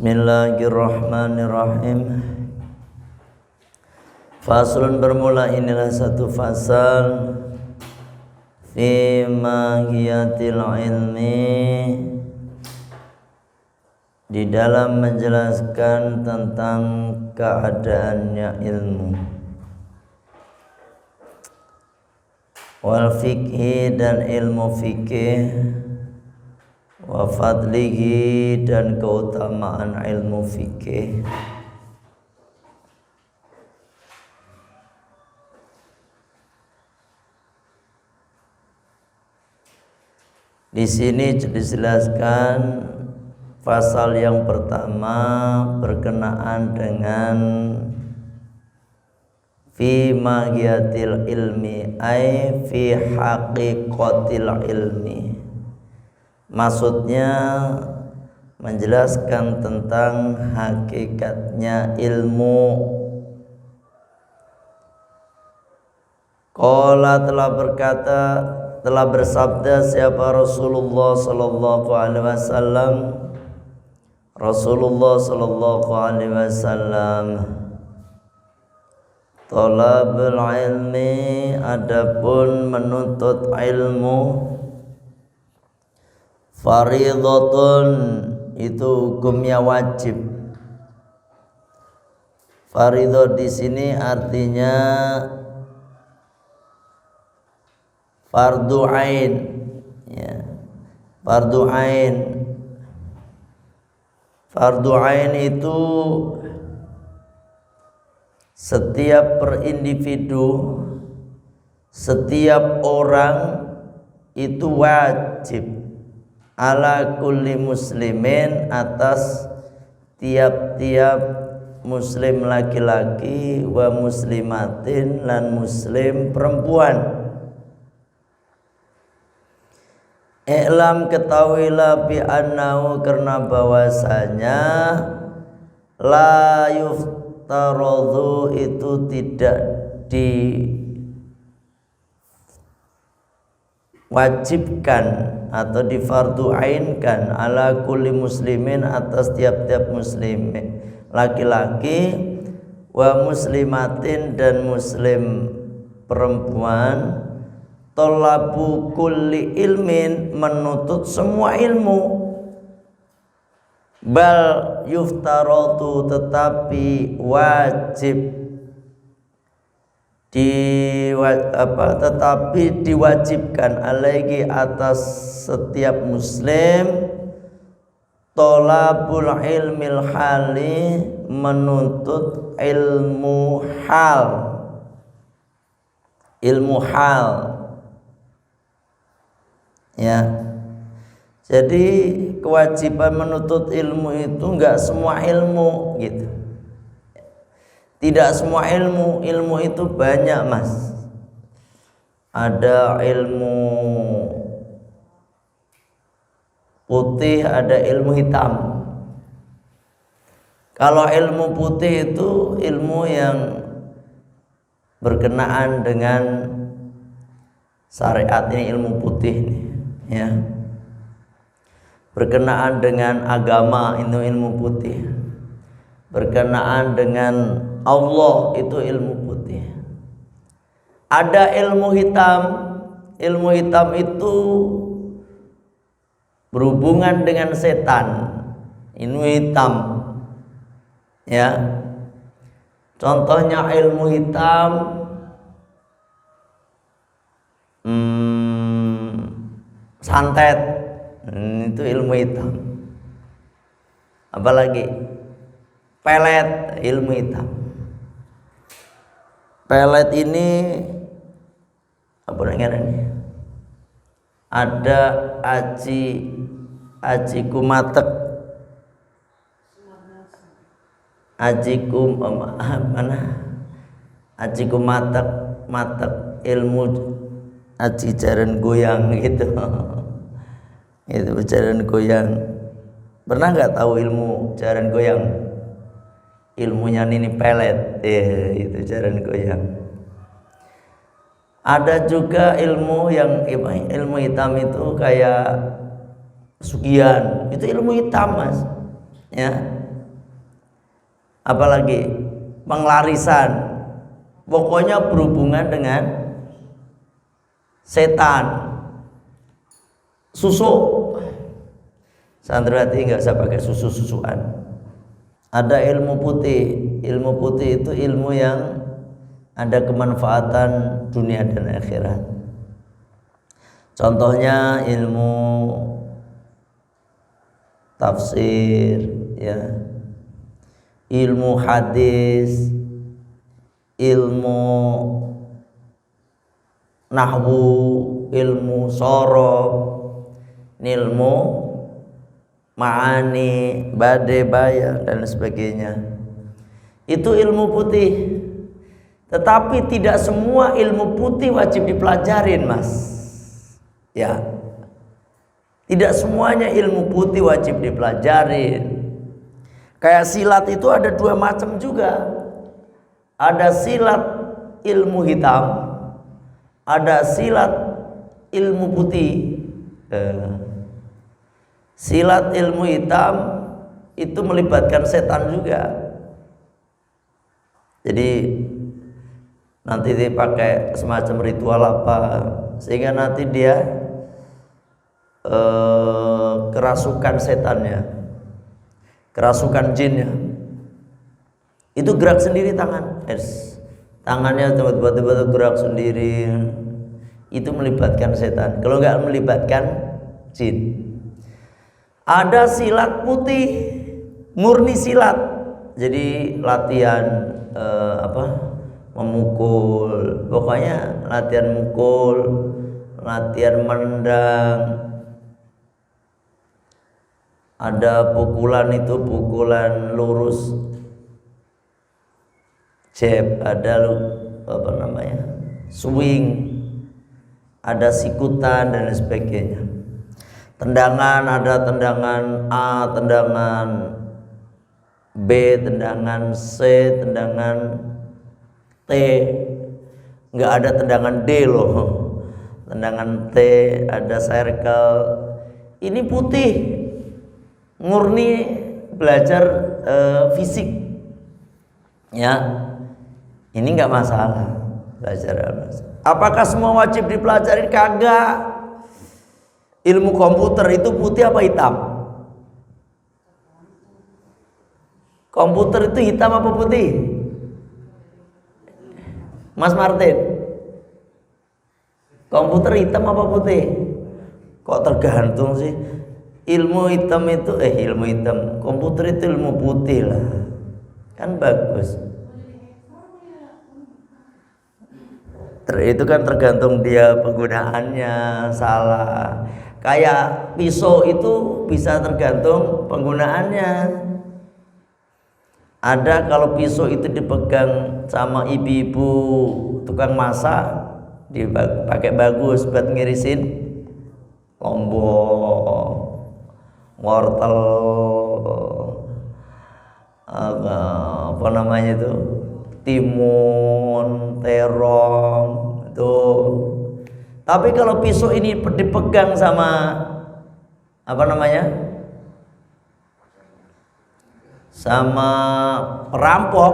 Bismillahirrahmanirrahim. Faslun, bermula inilah satu fasal fi mahiyatil ilmi, di dalam menjelaskan tentang keadaannya ilmu, wal fikhi, dan ilmu fikih, wa fadlihi, dan keutamaan ilmu fikih. Di sini dijelaskan pasal yang pertama berkenaan dengan fi mahiyatil ilmi, ay fi haqiqatil ilmi. Maksudnya menjelaskan tentang hakikatnya ilmu. Qala, telah bersabda siapa Rasulullah sallallahu alaihi wasallam. Rasulullah sallallahu alaihi wasallam, talabul ilmi, adapun menuntut ilmu, faridatun, itu hukumnya wajib. Faridah di sini artinya fardu ain, ya. Fardu ain. Fardu ain itu setiap per individu, setiap orang itu wajib ala kulli muslimin, atas tiap-tiap muslim laki-laki, wa muslimatin, lan muslim perempuan. I'lam, ketahuilah, bi annahu, karena bahwasanya, la yuftaradhu, itu tidak diwajibkan atau difarduainkan, ala kulli muslimin, atas tiap-tiap muslim laki-laki, wa muslimatin, dan muslim perempuan, talabu kulli ilmin, menuntut semua ilmu, bal yuftaratu, tetapi wajib tetapi diwajibkan, alaihi, atas setiap muslim, talabul ilmil hali, menuntut ilmu hal. Ilmu hal, ya. Jadi kewajiban menuntut ilmu itu enggak semua ilmu, gitu. Tidak semua ilmu. Ilmu itu banyak, Mas. Ada ilmu putih, ada ilmu hitam. Kalau ilmu putih itu ilmu yang berkenaan dengan syariat, ini ilmu putih nih, ya. Berkenaan dengan agama, itu ilmu putih. Berkenaan dengan Allah, itu ilmu putih. Ada ilmu hitam. Ilmu hitam itu berhubungan dengan setan. Ilmu hitam, ya. Contohnya ilmu hitam, santet, itu ilmu hitam. Apalagi pelet, ilmu hitam. Pelet ini apa namanya? Ada aji kumatek, aji kumatek, ilmu aji jaran goyang, gitu. Itu jaran goyang. Pernah nggak tahu ilmu jaran goyang? Ilmunya ini pelet, itu jaran goyang. Ada juga ilmu yang ilmu hitam itu kayak pesugihan, itu ilmu hitam, Mas, ya. apalagi penglarisan, pokoknya berhubungan dengan setan. Susu, santriwati nggak usah pakai susu-susuan. Ada ilmu putih. Ilmu putih itu ilmu yang ada kemanfaatan dunia dan akhirat. Contohnya ilmu tafsir, ya, ilmu hadis, ilmu nahwu, ilmu sorof, ilmu ma'ani, bade, bayang, dan sebagainya. Itu ilmu putih. Tetapi tidak semua ilmu putih wajib dipelajarin, Mas. Ya, tidak semuanya ilmu putih wajib dipelajarin. Kayak silat itu ada dua macam juga. Ada silat ilmu hitam, ada silat ilmu putih. Silat ilmu hitam itu melibatkan setan juga. Jadi nanti dipakai semacam ritual apa sehingga nanti dia kerasukan setannya, kerasukan jinnya. Itu gerak sendiri tangannya tiba-tiba gerak sendiri. Itu melibatkan setan. Kalau nggak melibatkan jin. Ada silat putih, murni silat. Jadi latihan memukul, pokoknya latihan mukul, latihan menendang. Ada pukulan itu pukulan lurus, jab, ada swing, ada sikutan dan sebagainya. Tendangan, ada tendangan A, tendangan B, tendangan C, tendangan T. Nggak ada tendangan D loh. Tendangan T, ada circle. Ini putih, murni belajar fisik. Ya, ini nggak masalah belajar. Apakah semua wajib dipelajari? Kagak. Ilmu komputer itu putih apa hitam? Komputer itu hitam apa putih? Mas Martin, komputer hitam apa putih? Kok tergantung sih? Ilmu hitam itu ilmu hitam, komputer itu ilmu putih lah. Kan bagus. Itu kan tergantung dia penggunaannya salah. Kayak pisau itu bisa tergantung penggunaannya. Ada kalau pisau itu dipegang sama ibu-ibu tukang masak, dipakai bagus buat ngirisin lombok, wortel, apa namanya itu, timun, terong itu. Tapi kalau pisau ini dipegang sama sama perampok,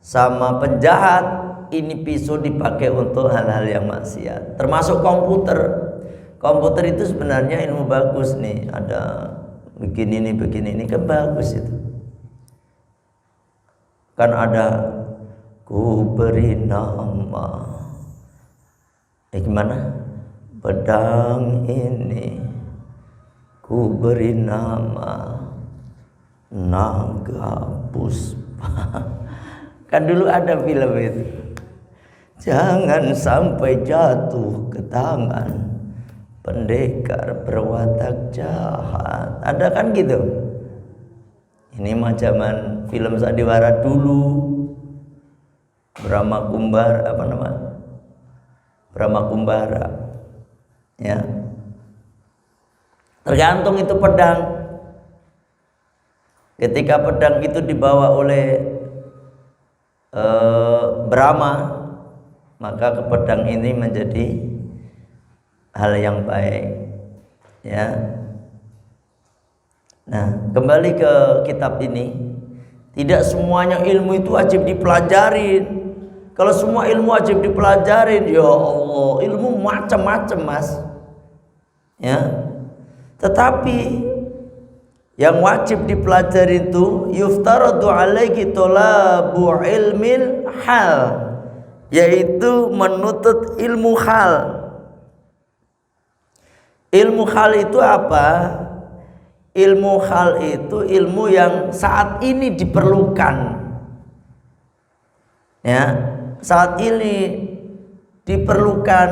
sama penjahat, ini pisau dipakai untuk hal-hal yang maksiat. Termasuk komputer. Komputer itu sebenarnya ilmu bagus nih. Ada begini ini kan bagus itu. Kan ada ku beri nama. Gimana? Pedang ini ku beri nama Naga Puspa. Kan dulu ada film itu. Jangan sampai jatuh ke tangan pendekar berwatak jahat. Ada kan gitu. Ini mah zaman film sandiwara dulu. Brahma Kumbara. Ya. Tergantung itu pedang. Ketika pedang itu dibawa oleh Brahma, maka pedang ini menjadi hal yang baik. Ya. Nah, kembali ke kitab ini. Tidak semuanya ilmu itu wajib dipelajarin. Kalau semua ilmu wajib dipelajarin, ya Allah, ilmu macam-macam, Mas. Ya. Tetapi yang wajib dipelajari itu yuftaradu alaihi talabu ilmil hal, yaitu menuntut ilmu hal. Ilmu hal itu apa? Ilmu hal itu ilmu yang saat ini diperlukan. Ya, saat ini diperlukan,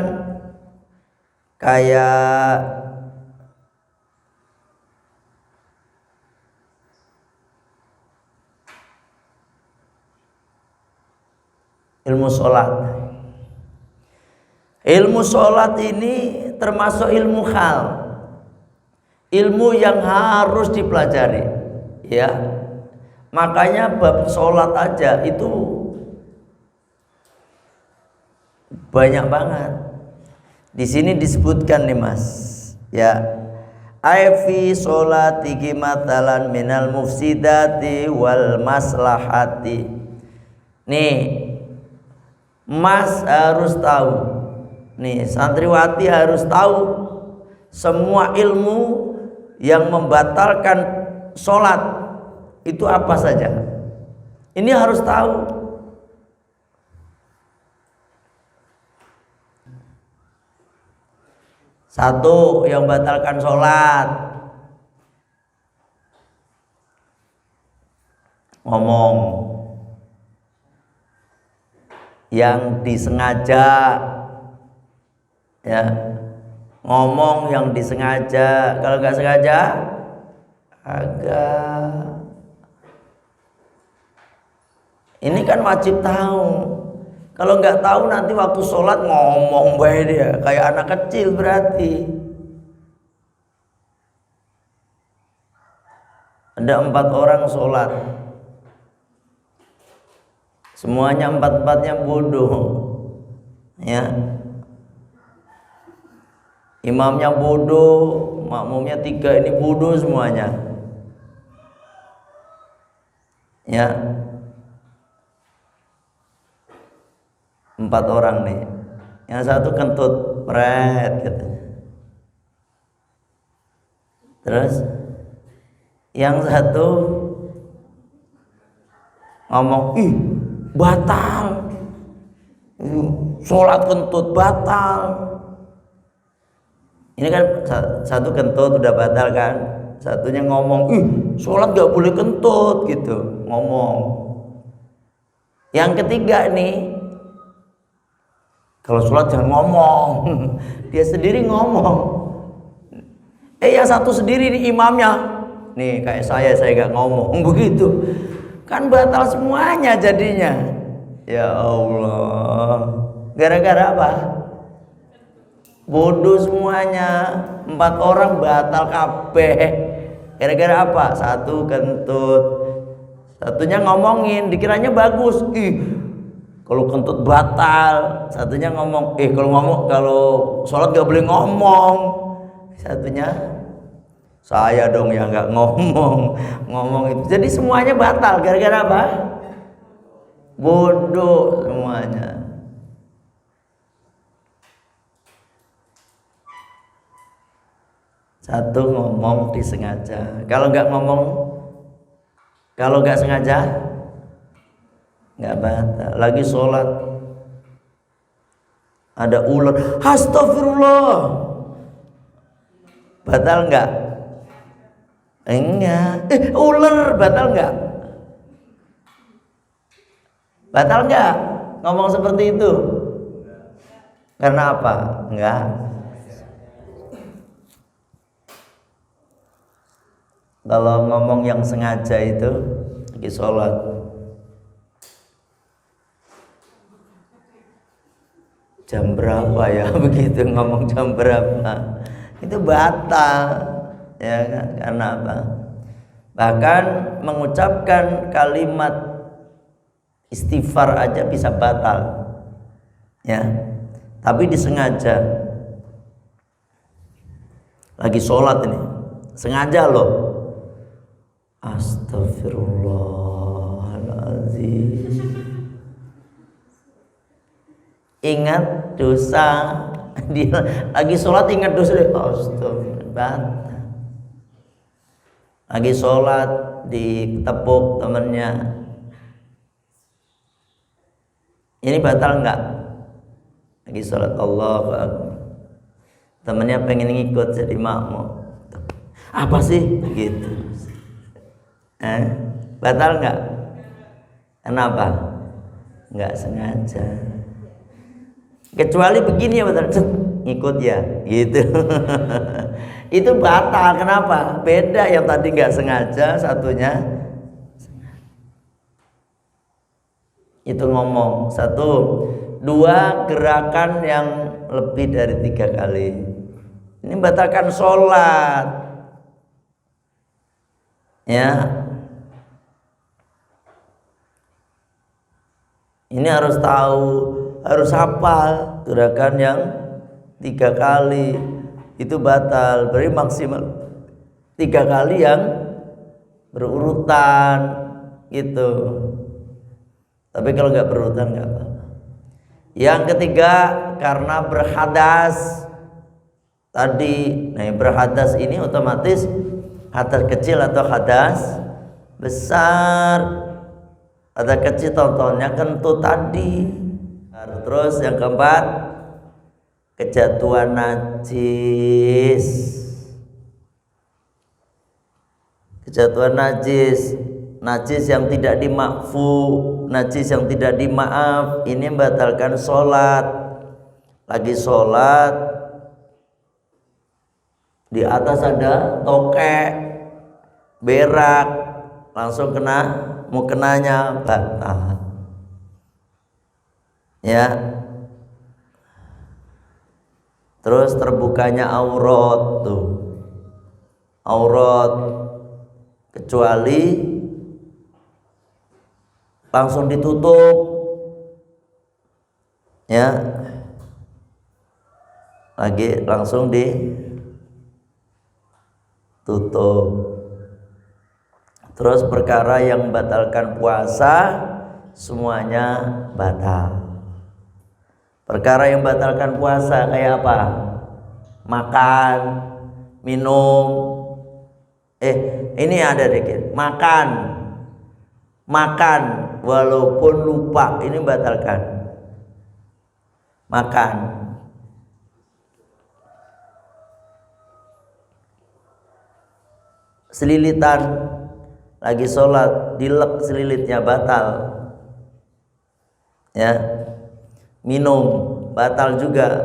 kayak ilmu sholat. Ilmu sholat ini termasuk ilmu hal, ilmu yang harus dipelajari, ya. Makanya bab sholat aja itu banyak banget. Di sini disebutkan nih, Mas, ya. Aifi sholati matalan minal mufsidati wal maslahati. Nih, Mas harus tahu, nih santriwati harus tahu semua ilmu yang membatalkan sholat itu apa saja. Ini harus tahu. Satu, yang membatalkan sholat, ngomong. Yang disengaja, ya, ngomong yang disengaja. Kalau nggak sengaja, agak. Ini kan wajib tahu. Kalau nggak tahu nanti waktu sholat ngomong baik dia, kayak anak kecil berarti. Ada 4 orang sholat, semuanya 4-4-nya bodoh, ya. Imamnya bodoh, makmumnya 3 ini bodoh semuanya, ya. 4 orang nih, yang satu kentut pret katanya, terus yang satu ngomong, ih batal, sholat kentut batal. Ini kan satu kentut udah batal kan, satunya ngomong, ih sholat gak boleh kentut gitu, ngomong. Yang ketiga nih, kalau sholat jangan ngomong, dia sendiri ngomong. Yang satu sendiri nih imamnya, nih kayak saya gak ngomong begitu. Kan batal semuanya jadinya. Ya Allah. Gara-gara apa? Bodoh semuanya. 4 orang batal kabeh. Gara-gara apa? Satu kentut, satunya ngomongin, dikiranya bagus. Ih, kalau kentut batal. Satunya ngomong, kalau sholat gak boleh ngomong. Satunya, saya dong yang nggak ngomong itu. Jadi semuanya batal gara-gara apa? Bodoh semuanya. Satu ngomong disengaja. Kalau nggak sengaja nggak batal. Lagi sholat ada ular, astagfirullah, batal nggak? Enggak. Ular batal nggak? Batal nggak ngomong seperti itu? Karena apa? Enggak. Kalau ngomong yang sengaja itu lagi sholat, jam berapa ya begitu ngomong jam berapa, itu batal. Ya kan? Karena apa? Bahkan mengucapkan kalimat istighfar aja bisa batal, ya. Tapi disengaja. Lagi sholat ini, sengaja loh. Astagfirullah. Ingat dosa, dia lagi sholat ingat dosa, astagfirullah. Lagi sholat ditepuk temennya, ini batal enggak? Lagi sholat Allahu Akbar, temennya pengen ngikut jadi makmum, apa sih gitu, batal enggak? Kenapa? Enggak sengaja. Kecuali begini ya betul, ikut ya gitu. Itu batal. Kenapa? Beda yang tadi nggak sengaja, satunya itu ngomong. 1, 2 gerakan yang lebih dari 3 kali, ini batalkan sholat ya. Ini harus tahu, harus hafal gerakan yang 3 kali itu batal. Berarti maksimal 3 kali yang berurutan gitu. Tapi kalau nggak berurutan nggak apa-apa. Yang ketiga, karena berhadas tadi. Nah, berhadas ini otomatis hadas kecil atau hadas besar. Hadas kecil contohnya kentut tadi. Terus yang keempat, kejatuhan najis. Kejatuhan najis, najis yang tidak dimakfu, najis yang tidak dimaaf, ini membatalkan sholat. Lagi sholat, di atas ada tokek, berak, langsung kena mukenanya, batal ya. Terus terbukanya aurat tuh, aurat kecuali langsung ditutup ya, lagi langsung ditutup. Terus perkara yang membatalkan puasa semuanya batal. Perkara yang membatalkan puasa kayak apa? Makan, minum. Ini ada dikit. Makan walaupun lupa, ini membatalkan. Makan. Selilitan, lagi sholat dilek selilitnya, batal ya. Minum batal juga.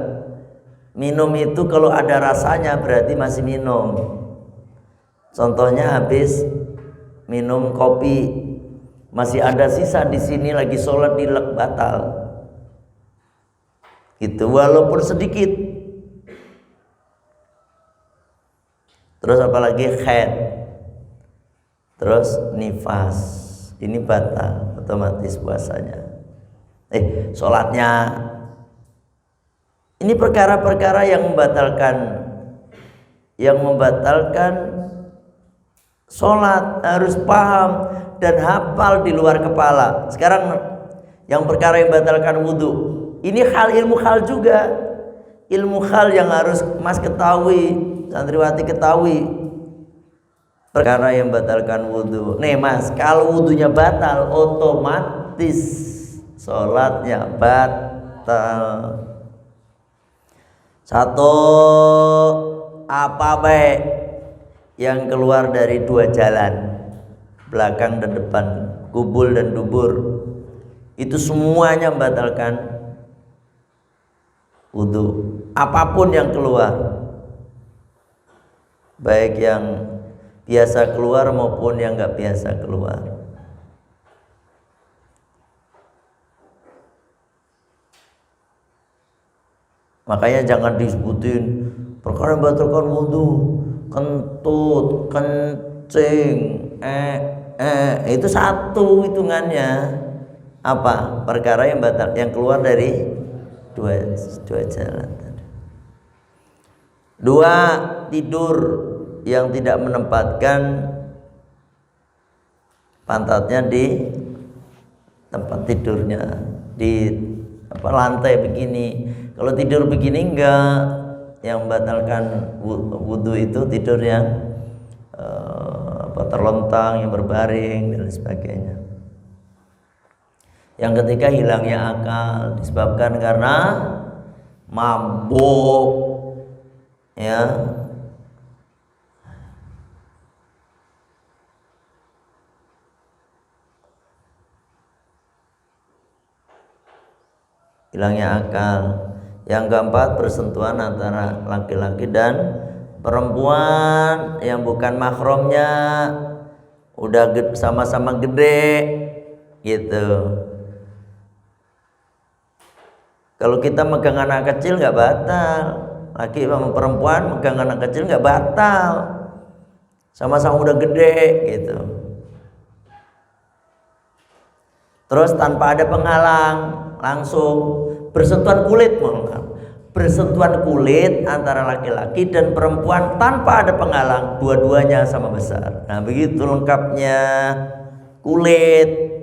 Minum itu kalau ada rasanya berarti masih minum. Contohnya habis minum kopi, masih ada sisa di sini, lagi sholat dilek, batal gitu walaupun sedikit. Terus apalagi haid, terus nifas, ini batal otomatis puasanya, sholatnya. Ini perkara-perkara yang membatalkan sholat. Harus paham dan hafal di luar kepala. Sekarang yang perkara yang membatalkan wudhu, ini ilmu hal juga, ilmu hal yang harus mas ketahui, santriwati ketahui. Perkara yang membatalkan wudhu. Nih mas, kalau wudhunya batal, otomatis sholatnya batal. 1, apa baik yang keluar dari 2 jalan, belakang dan depan, kubul dan dubur, itu semuanya membatalkan wudhu. Apapun yang keluar, baik yang biasa keluar maupun yang nggak biasa keluar. Makanya jangan disebutin perkara yang membatalkan wudhu, kentut, kencing, itu satu hitungannya. Apa? Perkara yang batal, yang keluar dari dua jalan. 2, tidur yang tidak menempatkan pantatnya di tempat tidurnya di lantai begini. Kalau tidur begini enggak, yang membatalkan wudu itu tidur yang terlontang, yang berbaring dan sebagainya. Yang ketiga, hilangnya akal disebabkan karena mabuk, ya. Hilangnya akal. Yang keempat, bersentuhan antara laki-laki dan perempuan yang bukan mahramnya, udah sama-sama gede gitu. Kalau kita megang anak kecil nggak batal, laki sama perempuan megang anak kecil nggak batal, sama-sama udah gede gitu. Terus tanpa ada penghalang, langsung bersentuhan kulit, bersentuhan kulit antara laki-laki dan perempuan tanpa ada penghalang, dua-duanya sama besar. Nah begitu lengkapnya kulit.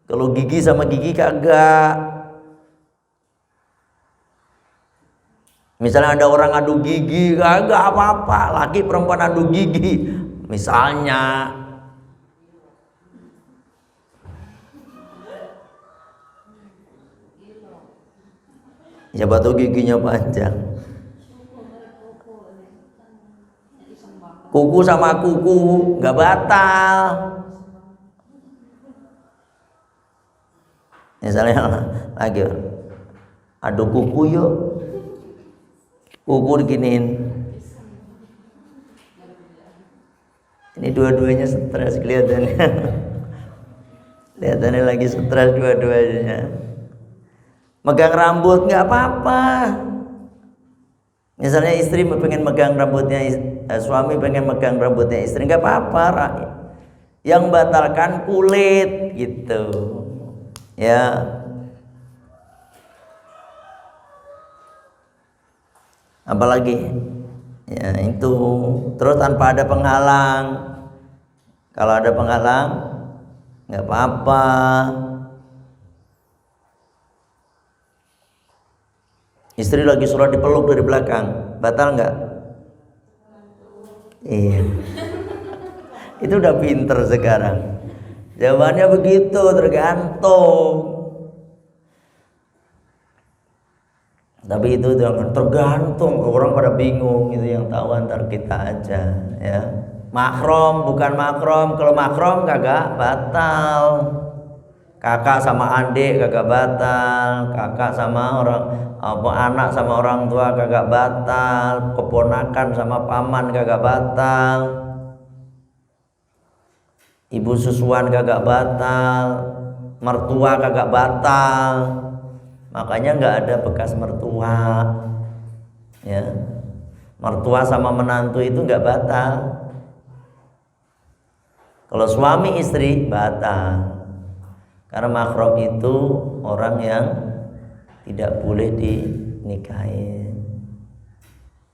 Kalau gigi sama gigi kagak. Misalnya ada orang adu gigi, kagak apa-apa, laki perempuan adu gigi misalnya. Ya batu giginya panjang. Kuku sama kuku nggak batal. Misalnya lagi adu kuku yuk, kuku diginiin. Ini dua-duanya stres kelihatannya. Kelihatannya lagi stres dua-duanya. Megang rambut nggak apa-apa. Misalnya istri pengen megang rambutnya, suami pengen megang rambutnya istri, nggak apa-apa. Yang batalkan kulit gitu, ya. Apalagi, ya itu. Terus tanpa ada penghalang. Kalau ada penghalang, nggak apa-apa. Istri lagi sholat dipeluk dari belakang, batal nggak? Iya. Itu udah pinter sekarang. Jawabannya begitu, tergantung. Tapi itu jangan tergantung, orang pada bingung, itu yang tahu antar kita aja, ya. Mahram bukan mahram, kalau mahram kagak batal. Kakak sama adik kagak batal, kakak sama anak sama orang tua kagak batal, keponakan sama paman kagak batal, ibu susuan kagak batal, mertua kagak batal. Makanya nggak ada bekas mertua, ya. Mertua sama menantu itu nggak batal. Kalau suami istri batal. Karena mahram itu orang yang tidak boleh dinikahin.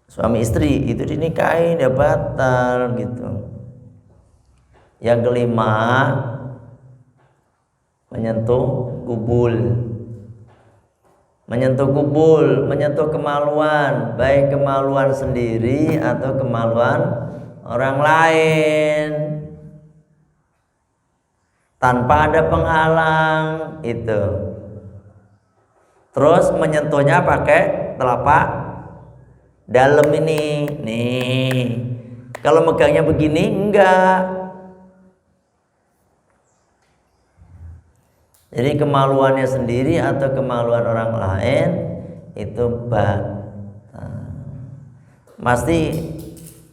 Suami istri itu dinikahin ya batal gitu. Yang kelima, menyentuh kubul. Menyentuh kubul, menyentuh kemaluan, baik kemaluan sendiri atau kemaluan orang lain. Tanpa ada penghalang itu. Terus menyentuhnya pakai telapak dalam ini. Nih. Kalau megangnya begini enggak. Jadi kemaluannya sendiri atau kemaluan orang lain itu batal. Pasti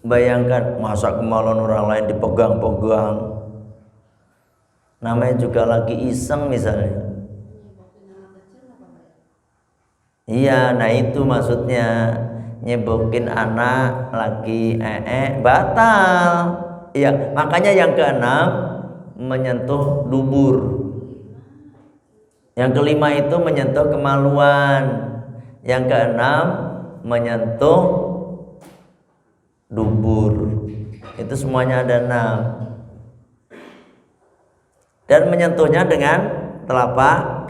bayangkan masa kemaluan orang lain dipegang-pegang. Namanya juga lagi iseng misalnya. Iya, nah itu maksudnya nyebokin anak lagi batal. Iya, makanya yang keenam menyentuh dubur. Yang kelima itu menyentuh kemaluan. Yang keenam menyentuh dubur. Itu semuanya ada 6. Dan menyentuhnya dengan telapak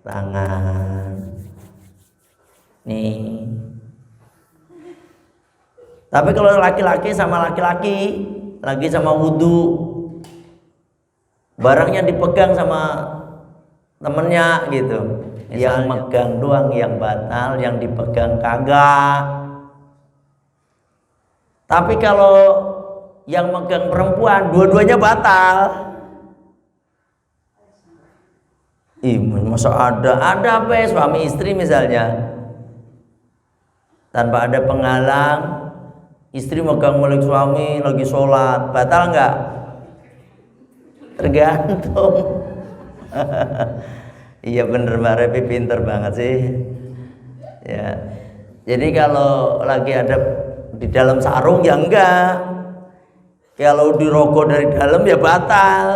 tangan. Nih. Tapi kalau laki-laki sama laki-laki lagi sama wudhu, barangnya dipegang sama temennya gitu, yang megang doang yang batal, yang dipegang kagak. Tapi kalau yang megang perempuan dua-duanya batal. Masa ada apa ya, suami istri misalnya tanpa ada penghalang, istri megang milik suami lagi sholat, batal nggak? Tergantung. Iya bener, Mbak Repi pinter banget sih ya. Jadi kalau lagi ada di dalam sarung ya enggak, kalau dirogoh dari dalam ya batal.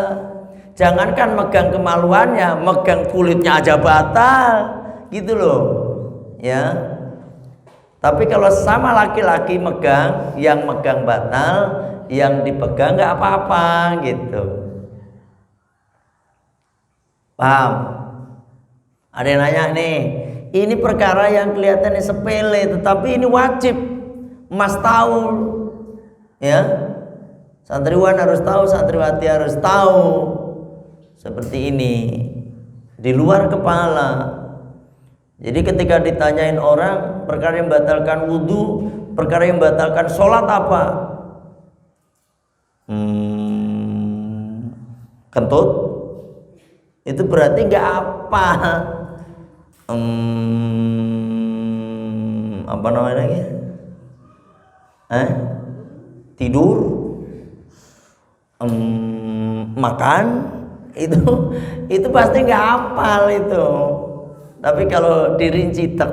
Jangankan megang kemaluannya, megang kulitnya aja batal gitu loh ya. Tapi kalau sama laki-laki megang, yang megang batal, yang dipegang nggak apa-apa gitu. Paham? Ada yang nanya nih, ini perkara yang kelihatannya sepele tetapi ini wajib Mas tahu ya. Santriwan harus tahu, santriwati harus tahu. Seperti ini, di luar kepala. Jadi ketika ditanyain orang perkara yang membatalkan wudhu, perkara yang membatalkan sholat apa? Kentut? Itu berarti nggak apa. Apa namanya lagi? Tidur? Makan? Itu pasti nggak hafal itu. Tapi kalau dirinci tak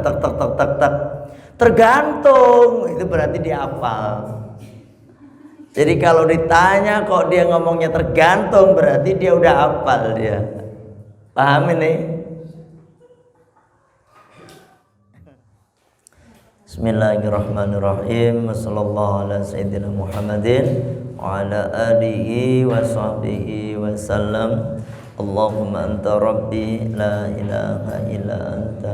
tergantung, itu berarti dihafal. Jadi kalau ditanya kok dia ngomongnya tergantung, berarti dia udah hafal dia. Paham ini? Bismillahirrahmanirrahim. Wassallallahu ala sayyidina Muhammadin wa ala alihi wa sahbihi wa sallam. Allahumma anta rabbi la ilaha illa anta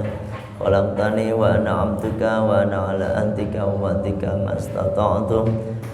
khalaqtani wa ana 'abduka wa ana ala ahdika wa wa'dika mastata'tu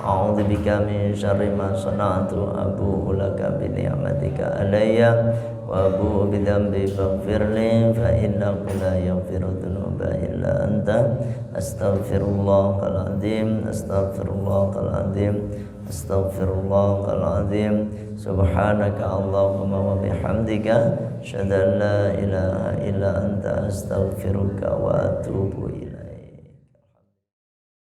a'udzu bika min syarri ma sana'tu abu'u laka bi ni'matika alayya wa abu'u bi dhanbi faghfirli fa innahu la yaghfiru dhunuba illa anta astaghfirullahal azim astaghfirullahal azim astaghfirullahal-azim. Subhanaka Allahumma wa bihamdika asyhadu an la ilaha illa anta astaghfiruka wa atubu ilaik.